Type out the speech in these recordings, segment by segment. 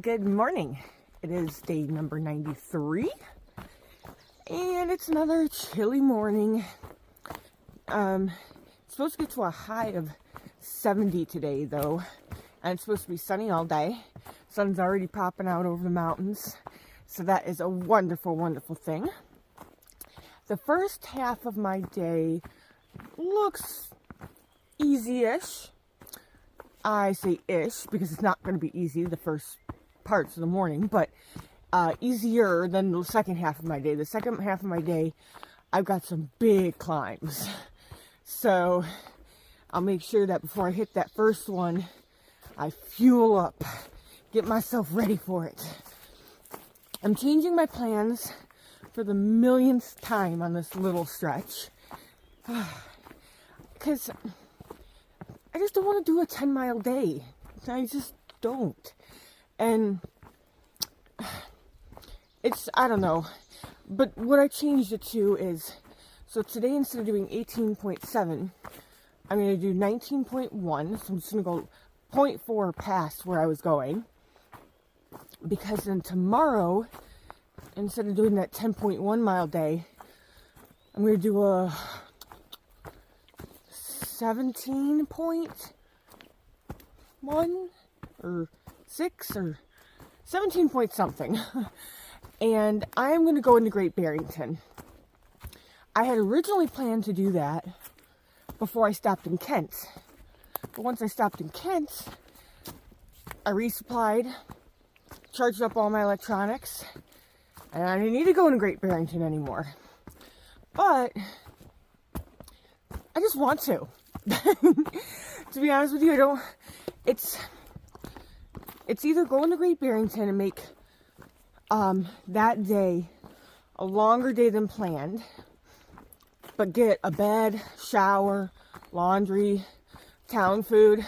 Good morning. It is day number 93 and it's another chilly morning. It's supposed to get to a high of 70 today though, and it's supposed to be sunny all day. Sun's already popping out over the mountains, so that is a wonderful, wonderful thing. The first half of my day looks easy-ish. I say ish because it's not going to be easy the first parts of the morning, but easier than the second half of my day. The second half of my day, I've got some big climbs. So I'll make sure that before I hit that first one, I fuel up, get myself ready for it. I'm changing my plans for the millionth time on this little stretch. Because I just don't want to do a 10-mile day. I just don't. And it's, I don't know. But what I changed it to is, so today instead of doing 18.7, I'm going to do 19.1. So I'm just going to go 0.4 past where I was going. Because then tomorrow, instead of doing that 10.1 mile day, I'm going to do a 17.1 or 6 or 17 point something. And I'm going to go into Great Barrington. I had originally planned to do that before I stopped in Kent. But once I stopped in Kent, I resupplied, charged up all my electronics, and I didn't need to go into Great Barrington anymore. But I just want to. To be honest with you, I don't. It's either going to Great Barrington and make that day a longer day than planned, but get a bed, shower, laundry, town food,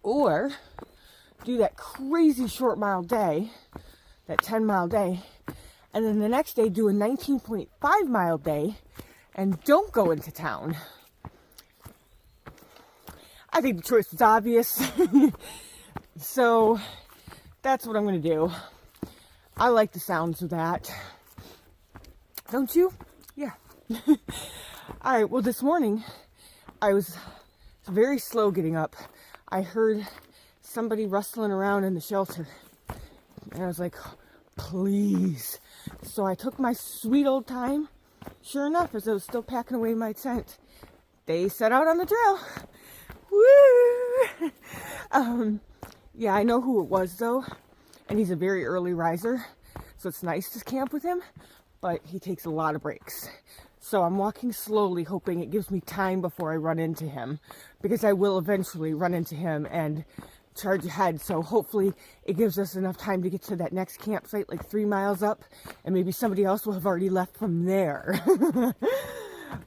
or do that crazy short mile day, that 10-mile day, and then the next day do a 19.5 mile day and don't go into town. I think the choice was obvious. So that's what I'm going to do. I like the sounds of that. Don't you? Yeah. Alright, well this morning I was very slow getting up. I heard somebody rustling around in the shelter. And I was like, please. So I took my sweet old time. Sure enough, as I was still packing away my tent, they set out on the trail. Woo! Yeah, I know who it was though, and he's a very early riser, so it's nice to camp with him, but he takes a lot of breaks. So I'm walking slowly, hoping it gives me time before I run into him, because I will eventually run into him and charge ahead. So hopefully it gives us enough time to get to that next campsite, like 3 miles up, and maybe somebody else will have already left from there.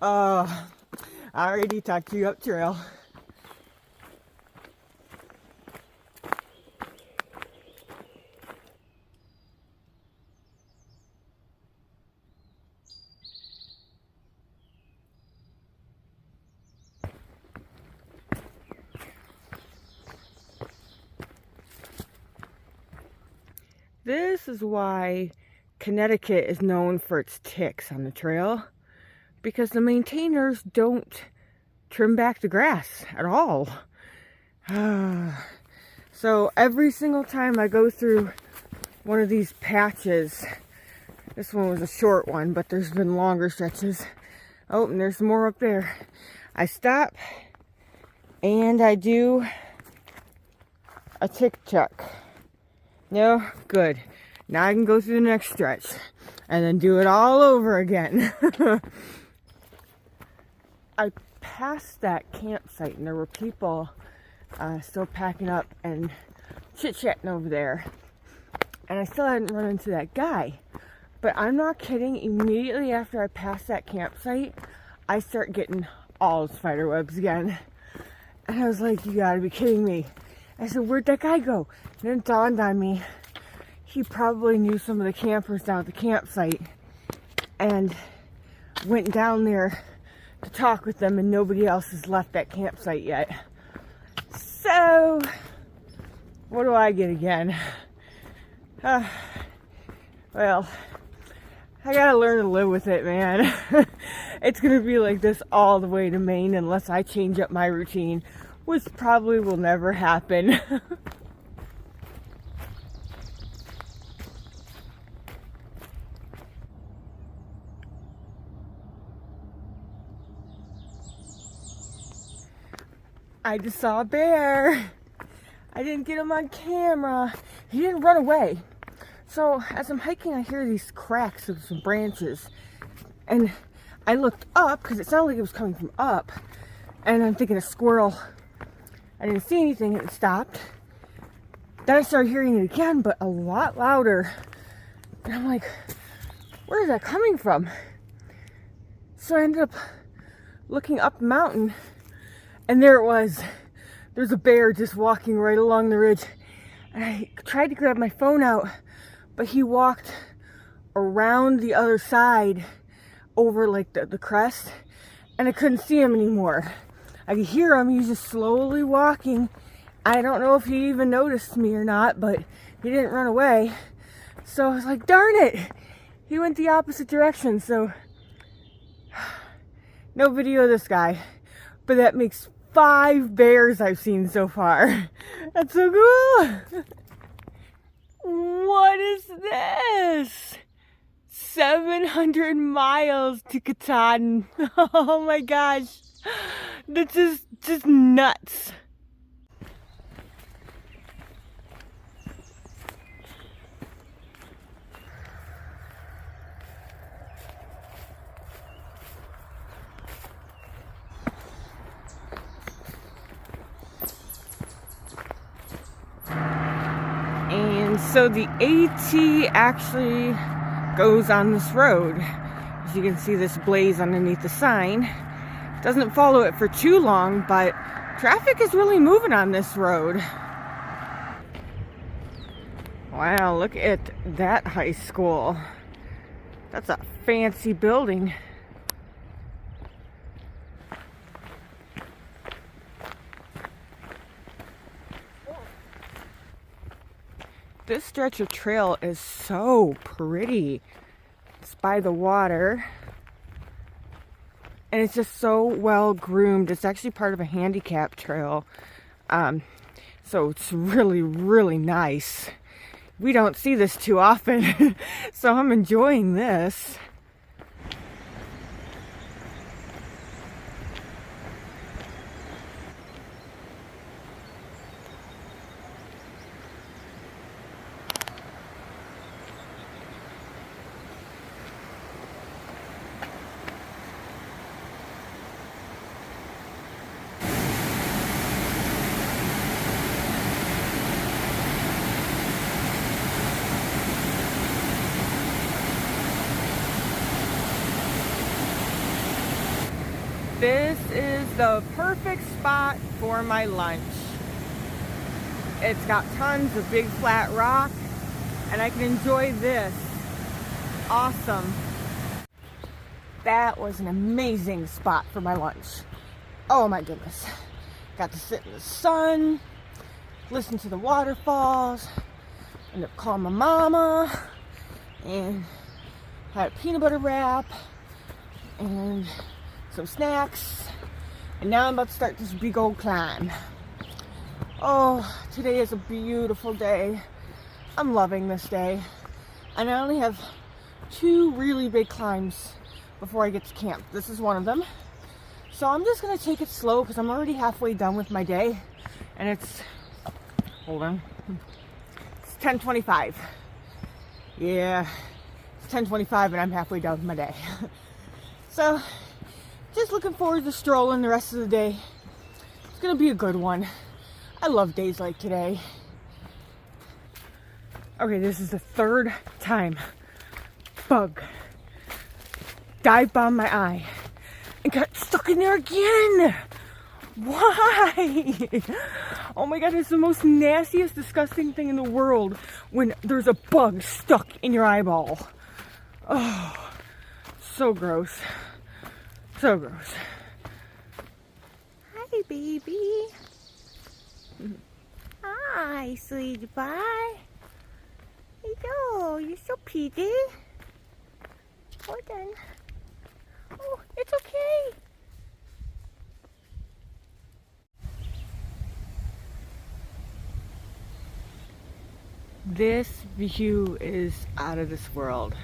Alrighty, talk to you up trail. This is why Connecticut is known for its ticks on the trail, because the maintainers don't trim back the grass at all. So every single time I go through one of these patches, this one was a short one, but there's been longer stretches. Oh, and there's more up there. I stop and I do a tick check. No, good. Now I can go through the next stretch and then do it all over again. I passed that campsite and there were people still packing up and chit-chatting over there. And I still hadn't run into that guy. But I'm not kidding, immediately after I pass that campsite, I start getting all spider webs again. And I was like, you gotta be kidding me. I said, where'd that guy go? And then it dawned on me, he probably knew some of the campers down at the campsite and went down there to talk with them, and nobody else has left that campsite yet. So What do I get again? Well, I gotta learn to live with it, man. It's gonna be like this all the way to Maine unless I change up my routine, which probably will never happen. I just saw a bear. I didn't get him on camera. He didn't run away. So as I'm hiking, I hear these cracks of some branches. And I looked up because it sounded like it was coming from up. And I'm thinking a squirrel. I didn't see anything and it stopped. Then I started hearing it again, but a lot louder. And I'm like, where is that coming from? So I ended up looking up the mountain. And there it was. There's a bear just walking right along the ridge. And I tried to grab my phone out, but he walked around the other side over like the crest, and I couldn't see him anymore. I could hear him. He was just slowly walking. I don't know if he even noticed me or not, but he didn't run away. So I was like, darn it. He went the opposite direction. So no video of this guy, but that makes 5 bears I've seen so far. That's so cool. What is this? 700 miles to Katahdin. Oh my gosh. This is just nuts. And so the AT actually goes on this road. As you can see, this blaze underneath the sign. Doesn't follow it for too long, but traffic is really moving on this road. Wow, look at that high school. That's a fancy building. This stretch of trail is so pretty. It's by the water. And it's just so well groomed. It's actually part of a handicap trail. So it's really, really nice. We don't see this too often. So I'm enjoying this. This is the perfect spot for my lunch. It's got tons of big flat rock, and I can enjoy this. Awesome. That was an amazing spot for my lunch. Oh my goodness. Got to sit in the sun, listen to the waterfalls, ended up calling my mama, and had a peanut butter wrap, and some snacks, and now I'm about to start this big old climb. Oh, today is a beautiful day. I'm loving this day. And I only have 2 really big climbs before I get to camp. This is one of them. So I'm just gonna take it slow because I'm already halfway done with my day. And it's, hold on, it's 10:25. Yeah, it's 10:25 and I'm halfway done with my day. So, just looking forward to strolling the rest of the day. It's gonna be a good one. I love days like today. Okay, this is the 3rd time bug dive bombed my eye and got stuck in there again. Why? Oh my god, it's the most nastiest, disgusting thing in the world when there's a bug stuck in your eyeball. Oh, so gross. So gross. Hi, baby. Hi. Hi, sweetie pie. Hello, you're so pretty. Hold on. Oh, it's okay. This view is out of this world.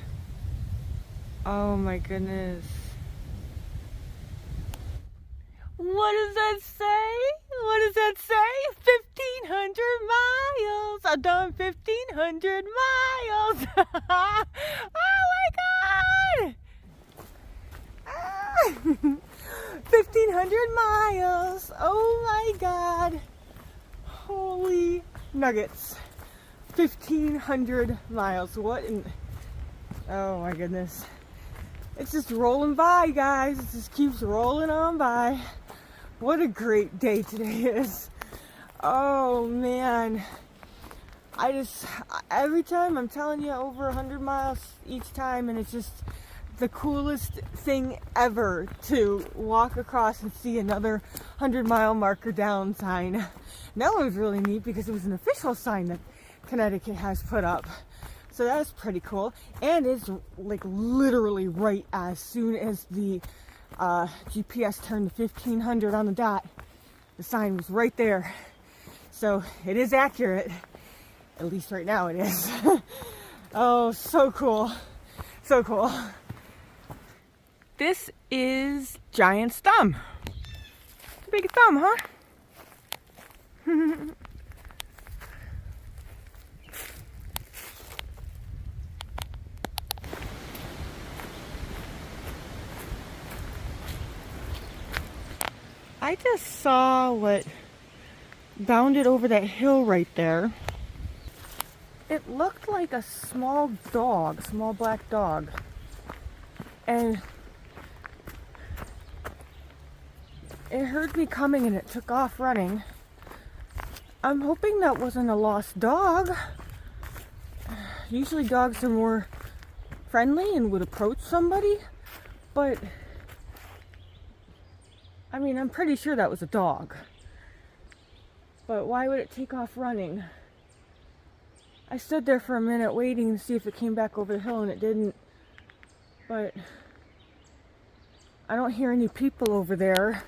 Oh my goodness. What does that say? What does that say? 1,500 miles. I've done 1,500 miles. Oh my God. 1,500 miles. Oh my God. Holy nuggets. 1,500 miles. What in... Oh my goodness. It's just rolling by, guys. It just keeps rolling on by. What a great day today is. Oh man. Every time I'm telling you, over 100 miles each time, and it's just the coolest thing ever to walk across and see another 100-mile marker down sign. That was really neat because it was an official sign that Connecticut has put up. So that's pretty cool. And it's like literally right as soon as the GPS turned to 1,500 on the dot, the sign was right there. So it is accurate. At least right now it is. Oh, so cool. So cool. This is Giant's thumb. Big thumb, huh? I just saw what bounded over that hill right there. It looked like a small dog, small black dog. And it heard me coming and it took off running. I'm hoping that wasn't a lost dog. Usually dogs are more friendly and would approach somebody, but I mean, I'm pretty sure that was a dog. But why would it take off running? I stood there for a minute waiting to see if it came back over the hill, and it didn't. But I don't hear any people over there.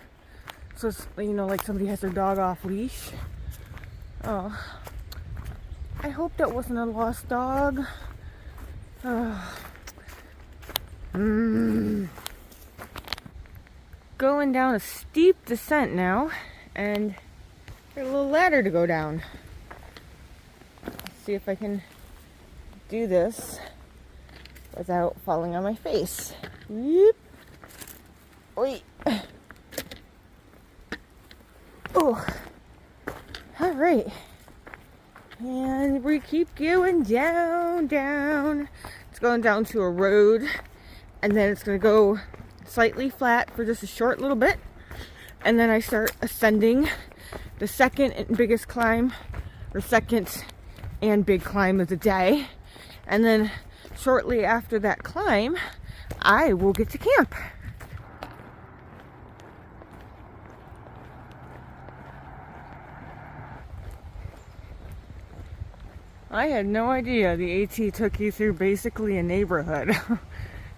So it's, you know, like somebody has their dog off leash. Oh, I hope that wasn't a lost dog. Going down a steep descent now, and there's a little ladder to go down. Let's see if I can do this without falling on my face. Whoop. Wait. Oh. All right. And we keep going down, down. It's going down to a road, and then it's going to go slightly flat for just a short little bit, and then I start ascending the second and biggest climb, or second and big climb of the day, and then shortly after that climb I will get to camp. I had no idea the AT took you through basically a neighborhood.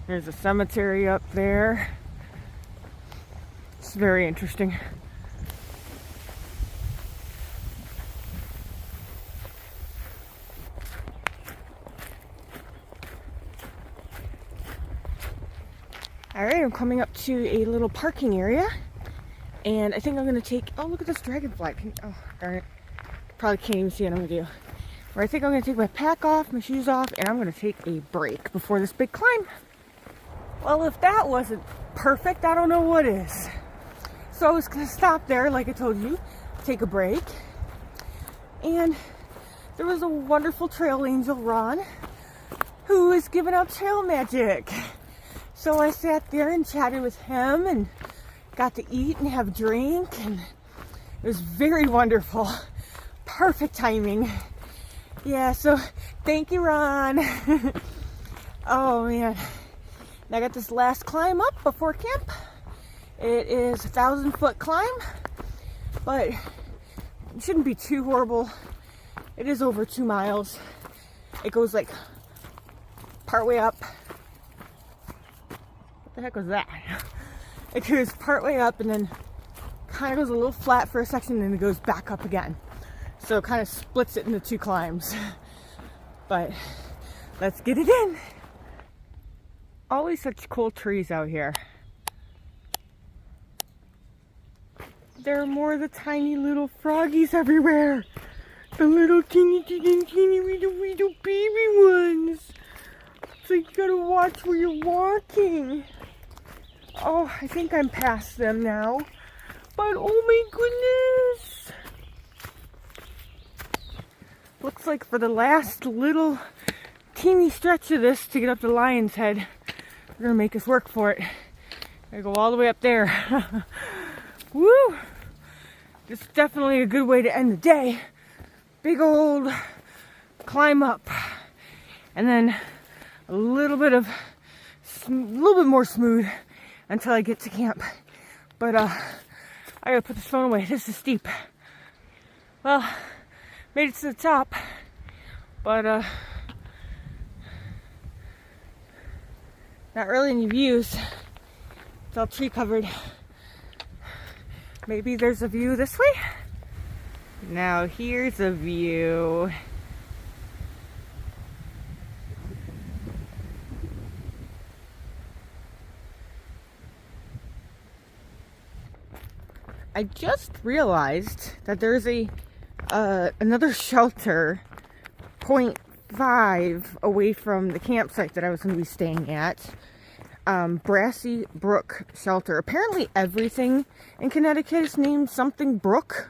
There's a cemetery up there. It's very interesting. Alright, I'm coming up to a little parking area. And I think I'm going to take... Oh, look at this dragonfly. Oh, darn it. Probably can't even see it on video. Or I think I'm going to take my pack off, my shoes off, and I'm going to take a break before this big climb. Well, if that wasn't perfect, I don't know what is. So I was going to stop there, like I told you, take a break. And there was a wonderful trail angel, Ron, who was giving out trail magic. So I sat there and chatted with him and got to eat and have a drink. And it was very wonderful. Perfect timing. Yeah, so thank you, Ron. Oh, man. And I got this last climb up before camp. It is a 1,000-foot climb, but it shouldn't be too horrible It is over 2 miles. It goes like partway up. What the heck was that? It goes partway up and then kind of goes a little flat for a section and then it goes back up again. So it kind of splits it into 2 climbs. But let's get it in. Always such cool trees out here. There are more of the tiny little froggies everywhere. The little teeny little baby ones. So you gotta watch where you're walking. Oh, I think I'm past them now. But oh my goodness. Looks like for the last little teeny stretch of this to get up to Lion's Head, they're gonna make us work for it. I go all the way up there. Woo! It's definitely a good way to end the day. Big old climb up, and then a little bit more smooth until I get to camp. But I gotta put this phone away. This is steep. Well, made it to the top, but not really any views. It's all tree covered. Maybe there's a view this way? Now here's a view. I just realized that there's another shelter 0.5 away from the campsite that I was going to be staying at. Brassy Brook Shelter. Apparently everything in Connecticut is named something Brook.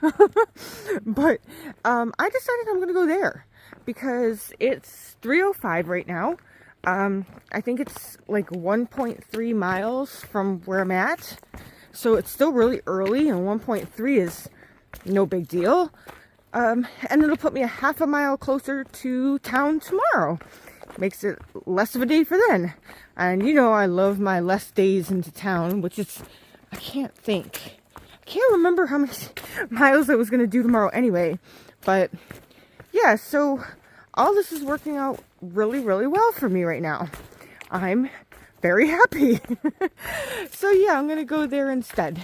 But I decided I'm going to go there because it's 3:05 right now. I think it's like 1.3 miles from where I'm at. So it's still really early, and 1.3 is no big deal. And it'll put me a half a mile closer to town tomorrow. Makes it less of a day for then. And you know I love my less days into town, which is, I can't remember how many miles I was going to do tomorrow anyway. But yeah, so all this is working out really, really well for me right now. I'm very happy. So yeah, I'm going to go there instead.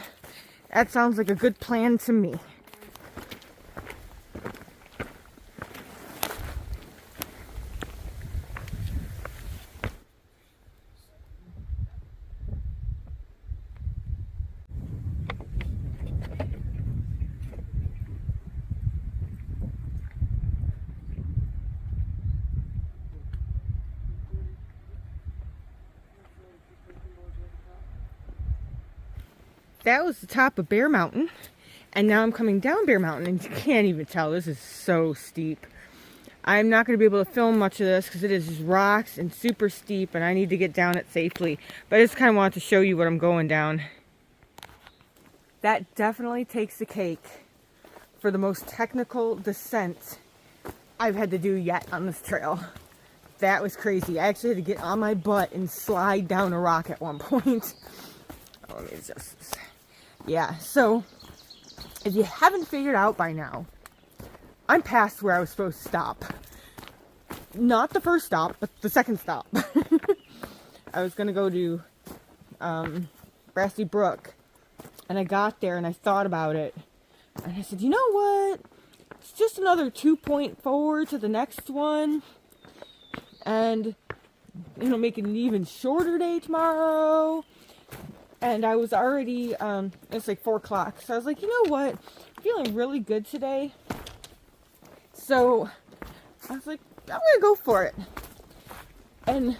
That sounds like a good plan to me. That was the top of Bear Mountain, and now I'm coming down Bear Mountain, and you can't even tell. This is so steep. I'm not going to be able to film much of this because it is just rocks and super steep, and I need to get down it safely. But I just kind of wanted to show you what I'm going down. That definitely takes the cake for the most technical descent I've had to do yet on this trail. That was crazy. I actually had to get on my butt and slide down a rock at one point. Oh, let me just... Yeah, so if you haven't figured out by now, I'm past where I was supposed to stop. Not the first stop, but the second stop. I was going to go to Brassy Brook, and I got there and I thought about it. And I said, you know what? It's just another 2.4 to the next one. And, you know, make it an even shorter day tomorrow. And I was already, it's like 4 o'clock. So I was like, you know what? I'm feeling really good today. So I was like, I'm going to go for it. And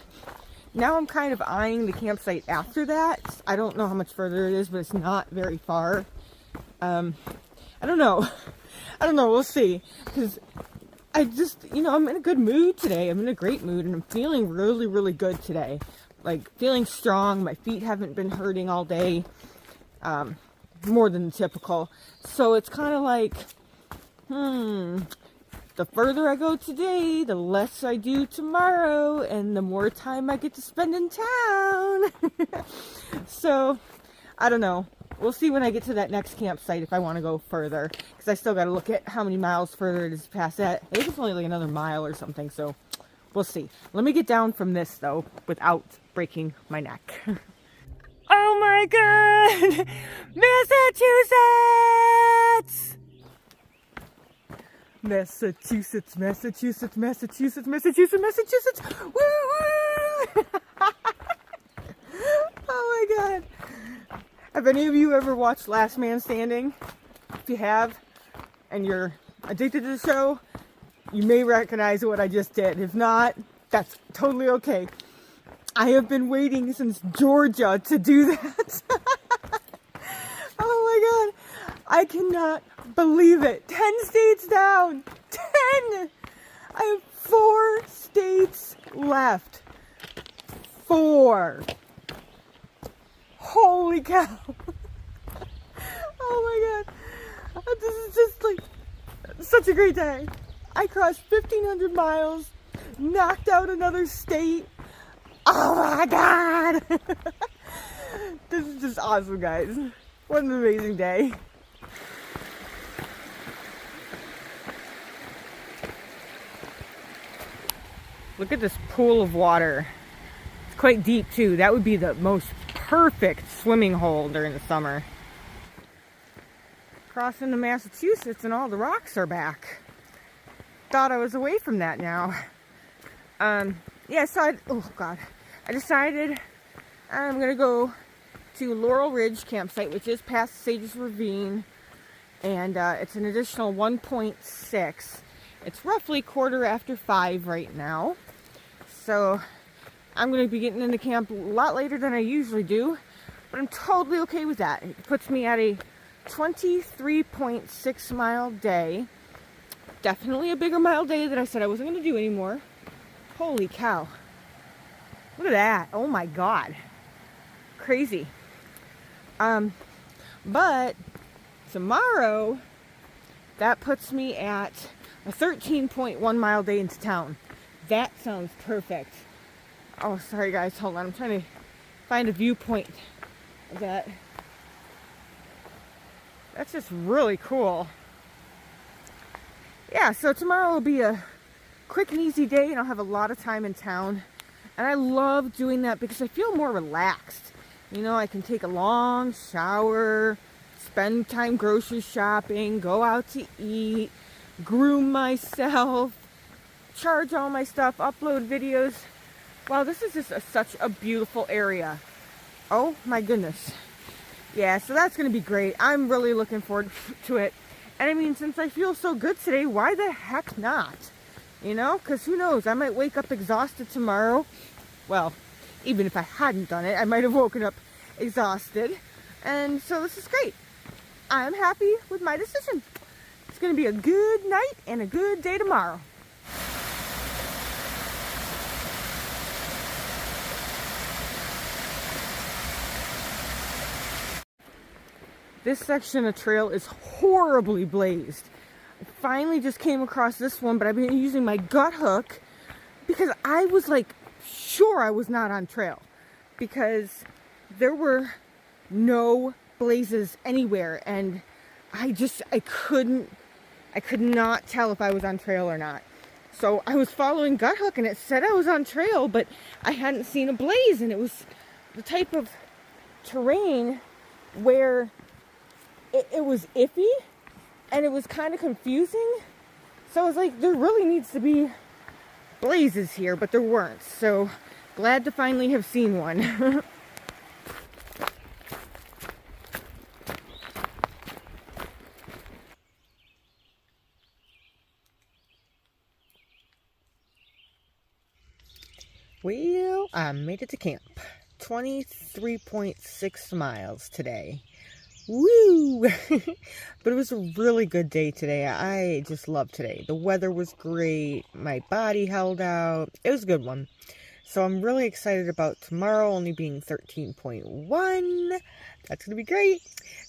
now I'm kind of eyeing the campsite after that. I don't know how much further it is, but it's not very far. I don't know. We'll see. Because I just, you know, I'm in a good mood today. I'm in a great mood. And I'm feeling really, really good today. Like, feeling strong. My feet haven't been hurting all day. More than typical. So it's kind of like, the further I go today, the less I do tomorrow, and the more time I get to spend in town. So, I don't know. we'll see when I get to that next campsite if I want to go further. Because I still got to look at how many miles further it is past that. I think it's only like another mile or something, so we'll see. Let me get down from this, though, without breaking my neck. Oh my God! Massachusetts! Massachusetts, Massachusetts, Massachusetts, Massachusetts, Massachusetts! Woo woo! Oh my God! Have any of you ever watched Last Man Standing? If you have, and you're addicted to the show, you may recognize what I just did. If not, that's totally okay. I have been waiting since Georgia to do that. Oh my God. I cannot believe it. 10 states down. 10! I have 4 states left. 4. Holy cow. Oh my God. This is just like such a great day. I crossed 1,500 miles, knocked out another state. Oh my God! This is just awesome, guys. What an amazing day. Look at this pool of water. It's quite deep too. That would be the most perfect swimming hole during the summer. Crossing to Massachusetts and all the rocks are back. Thought I was away from that now. Yeah, so I decided I'm going to go to Laurel Ridge campsite, which is past Sages Ravine, and it's an additional 1.6. It's roughly 5:15 right now, so I'm going to be getting into camp a lot later than I usually do, but I'm totally okay with that. It puts me at a 23.6 mile day. Definitely a bigger mile day that I said I wasn't going to do anymore. Holy cow. Look at that. Oh my God. Crazy. But tomorrow, that puts me at a 13.1 mile day into town. That sounds perfect. Oh, sorry guys. Hold on. I'm trying to find a viewpoint of that. That's just really cool. Yeah, so tomorrow will be a quick and easy day, and I'll have a lot of time in town. And I love doing that because I feel more relaxed. You know, I can take a long shower, spend time grocery shopping, go out to eat, groom myself, charge all my stuff, upload videos. Wow, this is just such a beautiful area. Oh my goodness. Yeah, so that's going to be great. I'm really looking forward to it. And I mean, since I feel so good today, why the heck not? You know, because who knows, I might wake up exhausted tomorrow. Well, even if I hadn't done it, I might have woken up exhausted. And so this is great. I'm happy with my decision. It's going to be a good night and a good day tomorrow. This section of trail is horribly blazed. I finally just came across this one, but I've been using my gut hook because I was like sure I was not on trail because there were no blazes anywhere, and I could not tell if I was on trail or not. So I was following gut hook and it said I was on trail, but I hadn't seen a blaze, and it was the type of terrain where it was iffy and it was kind of confusing. So I was like, there really needs to be blazes here, but there weren't. So glad to finally have seen one. Well, I made it to camp. 23.6 miles today. Woo! But it was a really good day today. I just loved today. The weather was great. My body held out. It was a good one. So I'm really excited about tomorrow only being 13.1. That's going to be great.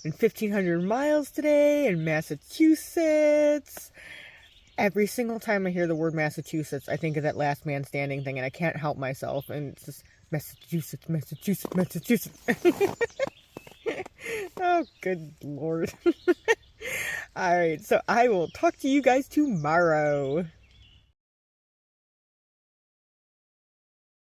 And 1,500 miles today in Massachusetts. Every single time I hear the word Massachusetts, I think of that Last Man Standing thing, and I can't help myself. And it's just Massachusetts, Massachusetts, Massachusetts. Oh, good Lord. All right, so I will talk to you guys tomorrow.